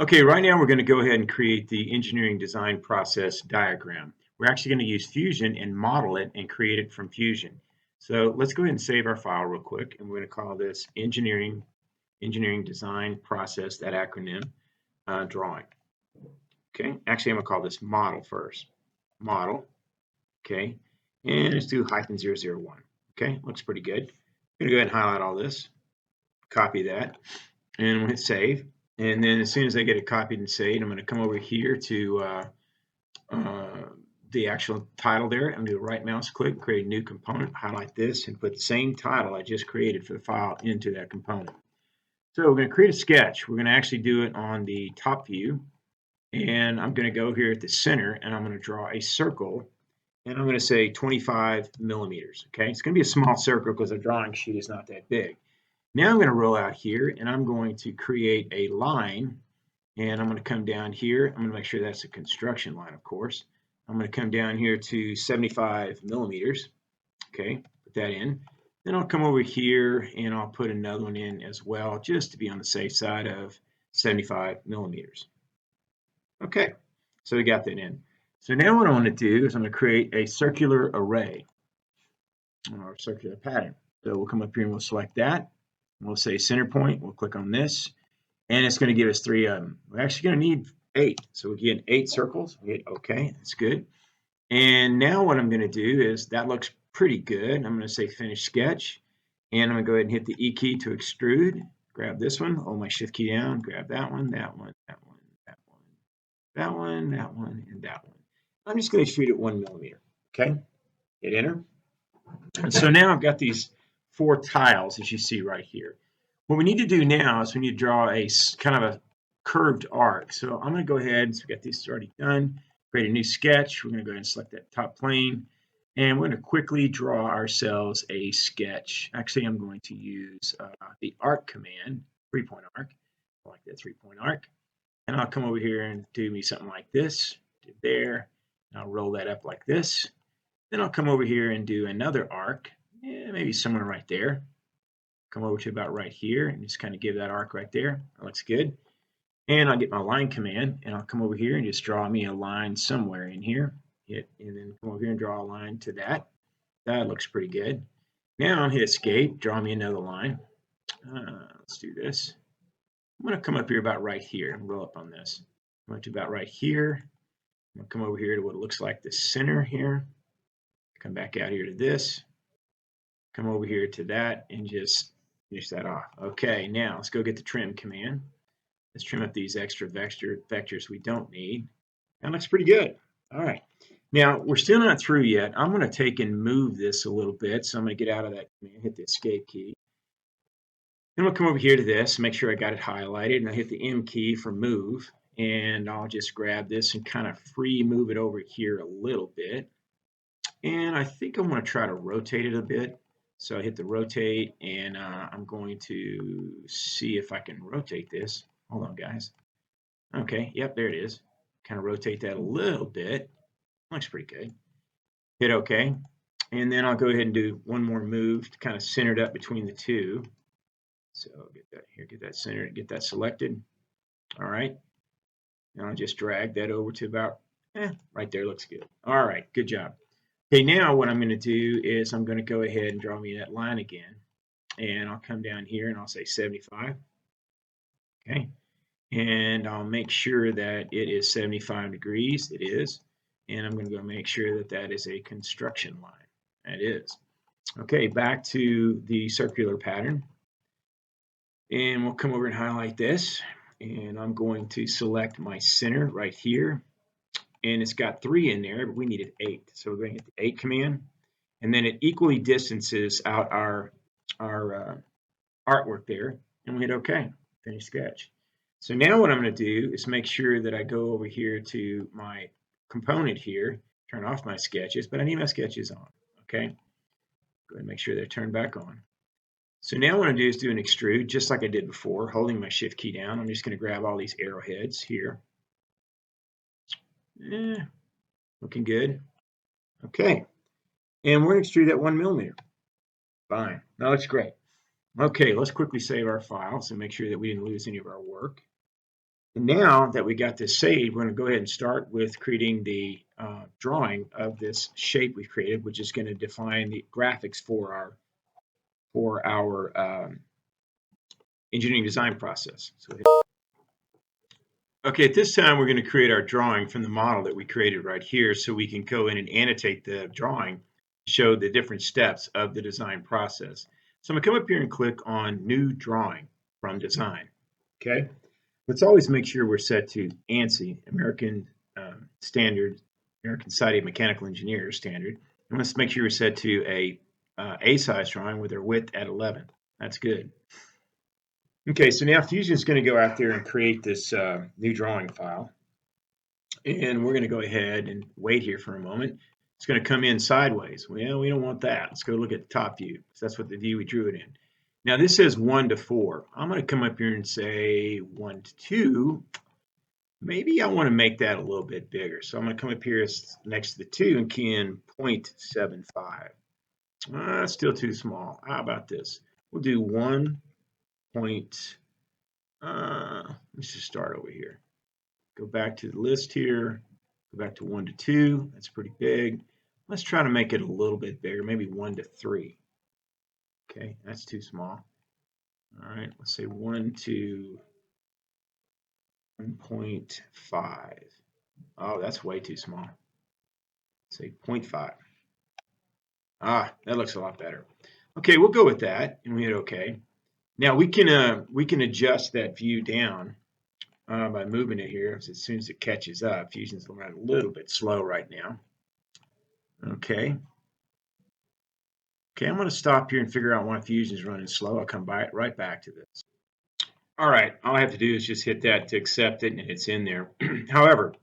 Okay, right now we're going to go ahead and create the engineering design process diagram. We're actually going to use Fusion and model it and create it from Fusion. So let's go ahead and save our file real quick, and we're going to call this engineering design process, that acronym, drawing. Okay, actually I'm going to call this model first. Model, okay, and let's do -001. Okay, looks pretty good. I'm going to go ahead and highlight all this, copy that, and we'll hit save. And then as soon as I get it copied and saved, I'm going to come over here to uh, the actual title there. I'm going to do a right mouse click, create a new component, highlight this, and put the same title I just created for the file into that component. So we're going to create a sketch. We're going to actually do it on the top view. And I'm going to go here at the center, and I'm going to draw a circle. And I'm going to say 25 millimeters. Okay, it's going to be a small circle because the drawing sheet is not that big. Now I'm going to roll out here, and I'm going to create a line, and I'm going to come down here. I'm going to make sure that's a construction line, of course. I'm going to come down here to 75 millimeters. Okay, put that in. Then I'll come over here, and I'll put another one in as well, just to be on the safe side of 75 millimeters. Okay, so we got that in. So now what I want to do is I'm going to create a circular array or circular pattern. So we'll come up here and we'll select that. We'll say center point. We'll click on this, and it's going to give us 3 of them. We're actually going to need 8. So we get 8 circles. We hit OK. That's good. And now what I'm going to do is that looks pretty good. I'm going to say finish sketch, and I'm going to go ahead and hit the E key to extrude. Grab this one, hold my shift key down, grab that one, that one, that one, that one, that one, that one, and that one. I'm just going to extrude it 1 millimeter. Okay, hit enter. And so now I've got these 4 tiles, as you see right here. What we need to do now is we need to draw a kind of a curved arc. So I'm going to go ahead, so we got these already done, create a new sketch. We're going to go ahead and select that top plane, and we're going to quickly draw ourselves a sketch. Actually, I'm going to use the arc command, 3-point arc. I like that 3-point arc. And I'll come over here and do me something like this, do there, and I'll roll that up like this. Then I'll come over here and do another arc, maybe somewhere right there. Come over to about right here and just kind of give that arc right there. That looks good. And I'll get my line command, and I'll come over here and just draw me a line somewhere in here. And then come over here and draw a line to that. That looks pretty good. Now I'll hit escape, draw me another line. Let's do this. I'm going to come up here about right here and roll up on this. I'm going to about right here. I'm going to come over here to what it looks like the center here. Come back out here to this. Come over here to that and just finish that off. Okay, now let's go get the trim command. Let's trim up these extra vectors we don't need. That looks pretty good. All right. Now, we're still not through yet. I'm going to take and move this a little bit. So I'm going to get out of that command, hit the escape key. Then we'll come over here to this, make sure I got it highlighted, and I hit the M key for move. And I'll just grab this and kind of free move it over here a little bit. And I think I want to try to rotate it a bit. So I hit the rotate, and I'm going to see if I can rotate this. Hold on, guys. Okay, yep, there it is. Kind of rotate that a little bit. Looks pretty good. Hit OK. And then I'll go ahead and do one more move to kind of center it up between the two. So get that here, get that centered, get that selected. All right. And I'll just drag that over to about right there. Looks good. All right, good job. Okay, now what I'm going to do is I'm going to go ahead and draw me that line again. And I'll come down here and I'll say 75. Okay. And I'll make sure that it is 75 degrees. It is. And I'm going to go make sure that that is a construction line. That is. Okay, back to the circular pattern. And we'll come over and highlight this. And I'm going to select my center right here. And it's got 3 in there, but we needed 8. So we're going to hit the 8 command. And then it equally distances out our artwork there. And we hit OK, finish sketch. So now what I'm going to do is make sure that I go over here to my component here, turn off my sketches, but I need my sketches on. Okay, go ahead and make sure they're turned back on. So now what I'm going to do is do an extrude, just like I did before, holding my shift key down. I'm just going to grab all these arrowheads here. Looking good. Okay, and we're going to extrude that 1 millimeter. Fine, that looks great. Okay, let's quickly save our files and make sure that we didn't lose any of our work. And now that we got this saved, we're going to go ahead and start with creating the drawing of this shape we created, which is going to define the graphics for our engineering design process. So okay, at this time we're going to create our drawing from the model that we created right here, so we can go in and annotate the drawing, show the different steps of the design process. So I'm going to come up here and click on New Drawing from Design. Okay, let's always make sure we're set to ANSI, American Standard, American Society of Mechanical Engineers Standard. And let's make sure we're set to a size drawing with our width at 11. That's good. Okay, so now Fusion is going to go out there and create this new drawing file. And we're going to go ahead and wait here for a moment. It's going to come in sideways. Well, we don't want that. Let's go look at the top view. So that's what the view we drew it in. Now this says 1 to 4. I'm going to come up here and say 1 to 2. Maybe I want to make that a little bit bigger. So I'm going to come up here next to the 2 and key in 0.75. Still too small. How about this? We'll do 1. Let's just start over here. Go back to the list here. Go back to 1 to 2. That's pretty big. Let's try to make it a little bit bigger, maybe 1 to 3. Okay, that's too small. All right, let's say 1 to 1.5. Oh, that's way too small. Say 0.5. Ah, that looks a lot better. Okay, we'll go with that, and we hit OK. Now we can adjust that view down by moving it here. As soon as it catches up, Fusion's running a little bit slow right now. Okay. Okay, I'm going to stop here and figure out why Fusion's running slow. I'll come right back to this. All right, all I have to do is just hit that to accept it, and it's in there. However,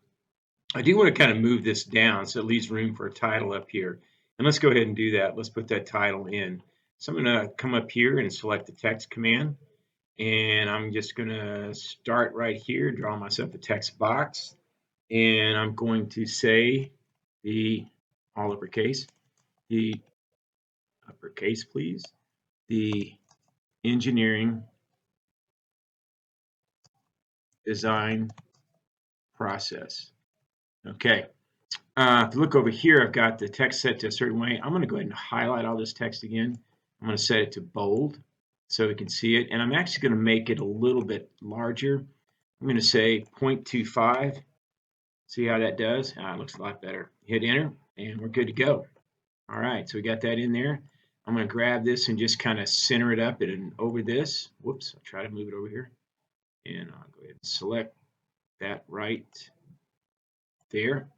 I do want to kind of move this down so it leaves room for a title up here. And let's go ahead and do that. Let's put that title in. So I'm going to come up here and select the text command. And I'm just going to start right here, draw myself a text box. And I'm going to say all uppercase, the uppercase, please, the engineering design process. Okay. If you look over here, I've got the text set to a certain way. I'm going to go ahead and highlight all this text again. I'm going to set it to bold so we can see it. And I'm actually going to make it a little bit larger. I'm going to say 0.25. See how that does? It looks a lot better. Hit enter, and we're good to go. All right, so we got that in there. I'm going to grab this and just kind of center it up and over this. Whoops, I'll try to move it over here. And I'll go ahead and select that right there.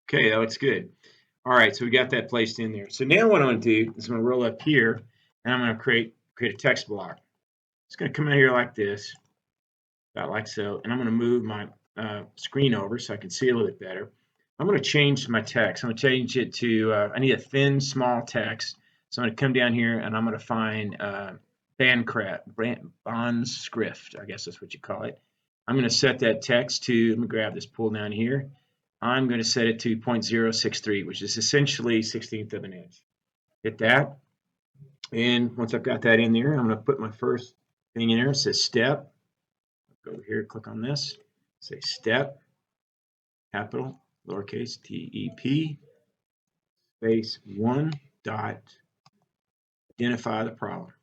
Okay, that looks good. All right, so we got that placed in there. So now what I'm going to do is I'm going to roll up here, and I'm going to create a text block. It's going to come out here like this, about like so, and I'm going to move my screen over so I can see a little bit better. I'm going to change my text. I'm going to change it to, I need a thin, small text. So I'm going to come down here, and I'm going to find bond script, I guess that's what you call it. I'm going to set that text to, let me grab this pull down here. I'm going to set it to 0.063, which is essentially 1/16 of an inch. Hit that. And once I've got that in there, I'm going to put my first thing in there. It says step. Go over here, click on this. Say step, capital, lowercase TEP, space 1 dot, identify the problem.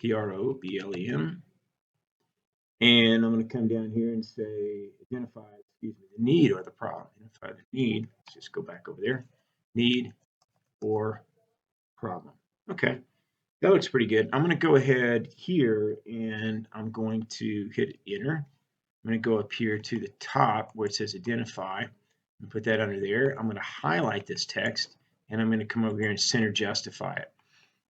PROBLEM. And I'm going to come down here and say identify, the need or the problem. Identify the need. Let's just go back over there. Need or problem. Okay, that looks pretty good. I'm going to go ahead here and I'm going to hit enter. I'm going to go up here to the top where it says identify and put that under there. I'm going to highlight this text and I'm going to come over here and center justify it.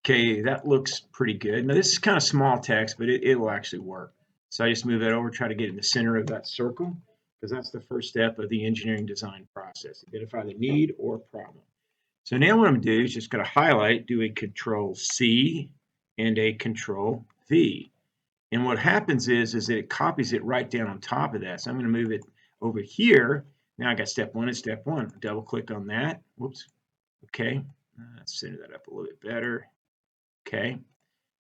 Okay, that looks pretty good. Now this is kind of small text, but it will actually work. So I just move that over, try to get in the center of that circle, because that's the first step of the engineering design process. Identify the need or problem. So now what I'm going to do is just going to highlight, do a Control-C and a Control-V. And what happens is that it copies it right down on top of that. So I'm going to move it over here. Now I got step 1 and step 1. Double click on that. Whoops. Okay, let's center that up a little bit better. Okay,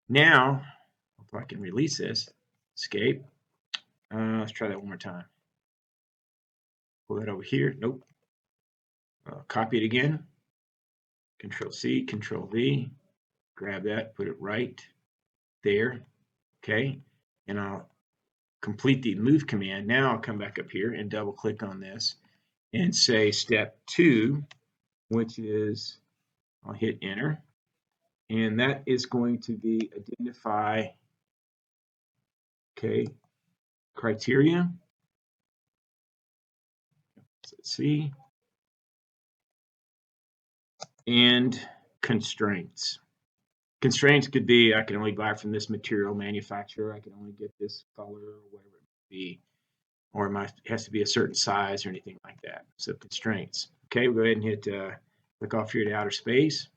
now if I can release this, escape. Let's try that one more time. Pull that over here. Nope. Copy it again. Control C, Control V. Grab that, put it right there. Okay, and I'll complete the move command. Now I'll come back up here and double click on this and say step 2, which is I'll hit enter, and that is going to be identify, okay, criteria. Let's see, and constraints. Constraints could be I can only buy from this material manufacturer, I can only get this color or whatever it may be, or it has to be a certain size or anything like that. So constraints. Okay, we'll go ahead and hit click off here to outer space.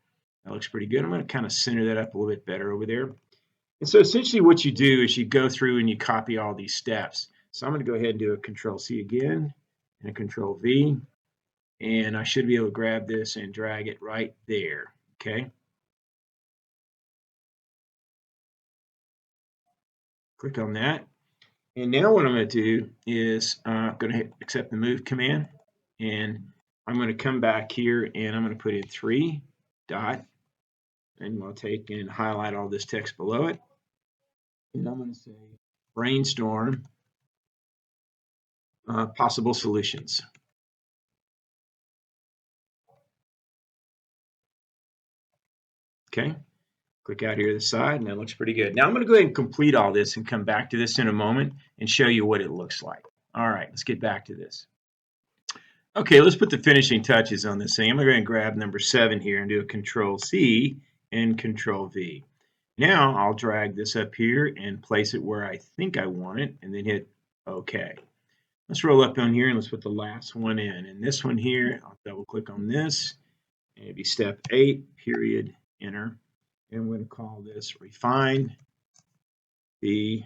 That looks pretty good. I'm going to kind of center that up a little bit better over there. And so essentially what you do is you go through and you copy all these steps. So I'm going to go ahead and do a Control C again and a Control V. And I should be able to grab this and drag it right there. Okay. Click on that. And now what I'm going to do is I'm going to hit accept the move command. And I'm going to come back here and I'm going to put in 3 dot. And we'll take and highlight all this text below it. And I'm going to say brainstorm possible solutions. Okay, click out here to the side, and that looks pretty good. Now I'm going to go ahead and complete all this and come back to this in a moment and show you what it looks like. All right, let's get back to this. Okay, let's put the finishing touches on this thing. I'm going to go ahead and grab number 7 here and do a Control C and Control V. Now I'll drag this up here and place it where I think I want it, and then hit OK. Let's roll up on here and let's put the last one in. And this one here, I'll double click on this, and it'd be step 8, period, enter. And we're going to call this refine the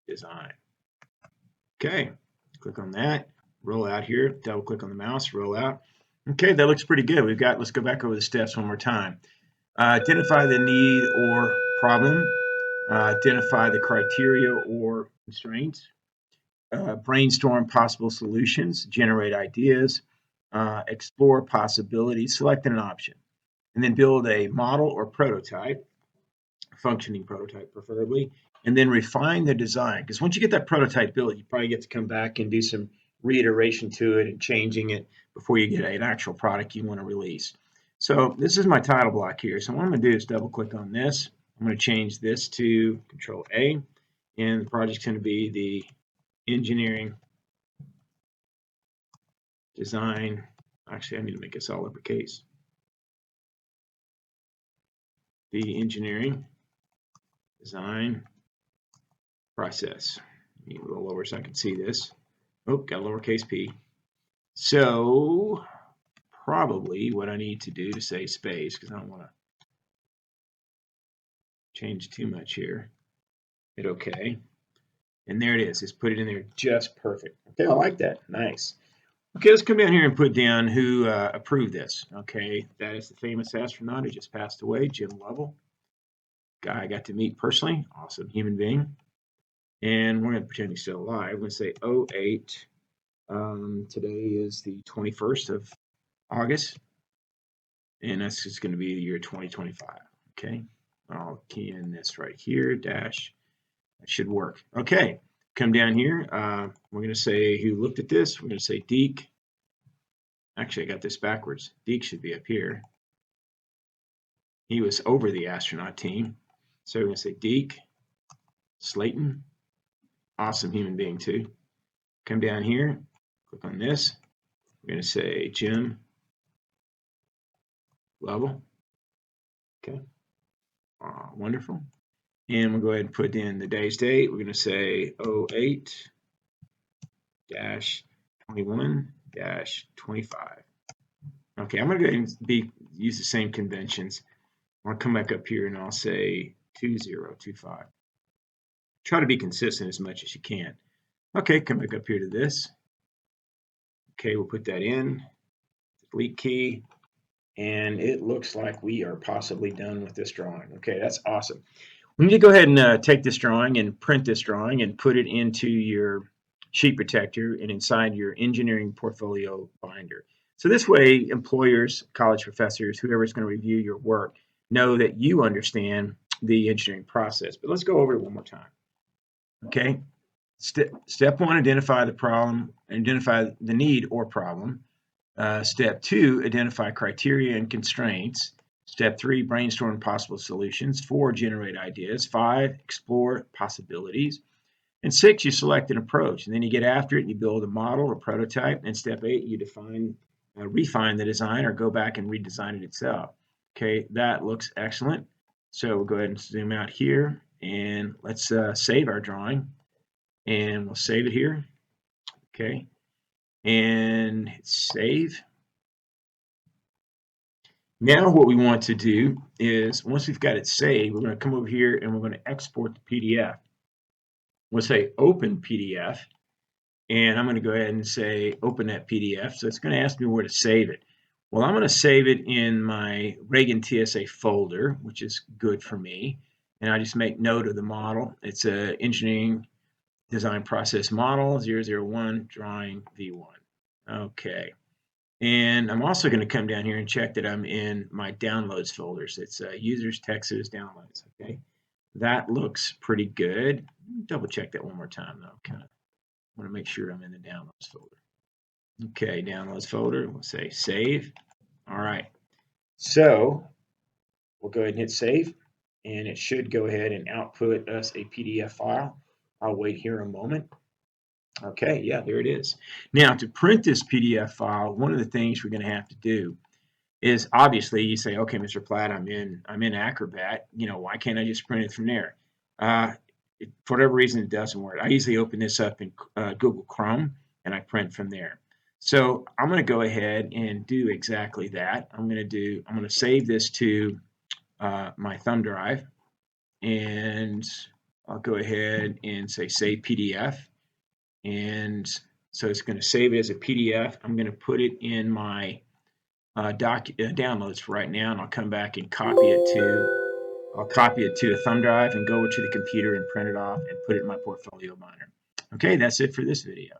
design. Okay, click on that, roll out here, double click on the mouse, roll out. Okay, that looks pretty good. Let's go back over the steps one more time. Identify the need or problem, identify the criteria or constraints, brainstorm possible solutions, generate ideas, explore possibilities, select an option, and then build a model or prototype, functioning prototype preferably, and then refine the design. Because once you get that prototype built, you probably get to come back and do some reiteration to it and changing it before you get an actual product you want to release. So this is my title block here. So what I'm going to do is double click on this. I'm going to change this to Control A, and the project's going to be the engineering design. Actually, I need to make this all uppercase. The engineering design process. Need a little lower so I can see this. Oh, got a lowercase p. So probably what I need to do to save space, because I don't want to change too much here, hit OK. And there it is. It's put it in there just perfect. Okay, I like that. Nice. Okay, let's come down here and put down who approved this. Okay, that is the famous astronaut who just passed away, Jim Lovell. Guy I got to meet personally. Awesome human being. And we're going to pretend he's still alive. We're going to say 08. Today is the 21st of August. And that's just going to be the year 2025. Okay, I'll key in this right here, dash. That should work. Okay, come down here. We're going to say who looked at this. We're going to say Deke. Actually, I got this backwards. Deke should be up here. He was over the astronaut team. So we're going to say Deke Slayton. Awesome human being too. Come down here, click on this. We're going to say Jim Lovell. Okay. Wonderful. And we'll go ahead and put in the day's date. We're going to say 08-21-25. Okay, I'm going to go ahead and use the same conventions. I'll come back up here and I'll say 2025. Try to be consistent as much as you can. Okay, come back up here to this. Okay, we'll put that in. Delete key. And it looks like we are possibly done with this drawing. Okay, that's awesome. We need to go ahead and take this drawing and print this drawing and put it into your sheet protector and inside your engineering portfolio binder. So this way, employers, college professors, whoever's going to review your work, know that you understand the engineering process. But let's go over it one more time. Okay. Step one, identify the problem, identify the need or problem. Step two, identify criteria and constraints. Step three, brainstorm possible solutions. Four, generate ideas. Five, explore possibilities. And six, you select an approach. And then you get after it and you build a model or prototype. And step eight, you refine the design or go back and redesign it itself. Okay, that looks excellent. So we'll go ahead and zoom out here and let's save our drawing. And we'll save it here. Okay, and hit save. Now what we want to do is, once we've got it saved, we're going to come over here and we're going to export the PDF. We'll say open PDF, and I'm going to go ahead and say open that PDF. So it's going to ask me where to save it. Well, I'm going to save it in my Reagan TSA folder, which is good for me. And I just make note of the model. It's a engineering design process model 001 drawing V1. Okay. And I'm also going to come down here and check that I'm in my downloads folders. It's users, Texas, downloads. Okay, that looks pretty good. Double check that one more time though. Kind of want to make sure I'm in the downloads folder. Okay, downloads folder. We'll say save. All right. So we'll go ahead and hit save, and it should go ahead and output us a PDF file. I'll wait here a moment. Okay, yeah, there it is. Now, to print this PDF file, one of the things we're going to have to do is, obviously you say, okay, Mr. Platt, I'm in Acrobat. You know, why can't I just print it from there? For whatever reason, it doesn't work. I usually open this up in Google Chrome and I print from there. So I'm going to go ahead and do exactly that. I'm going to save this to my thumb drive, and I'll go ahead and say save PDF. And so it's going to save it as a PDF. I'm going to put it in my downloads for right now, and I'll come back and copy it to a thumb drive and go over to the computer and print it off and put it in my portfolio binder. Okay, that's it for this video.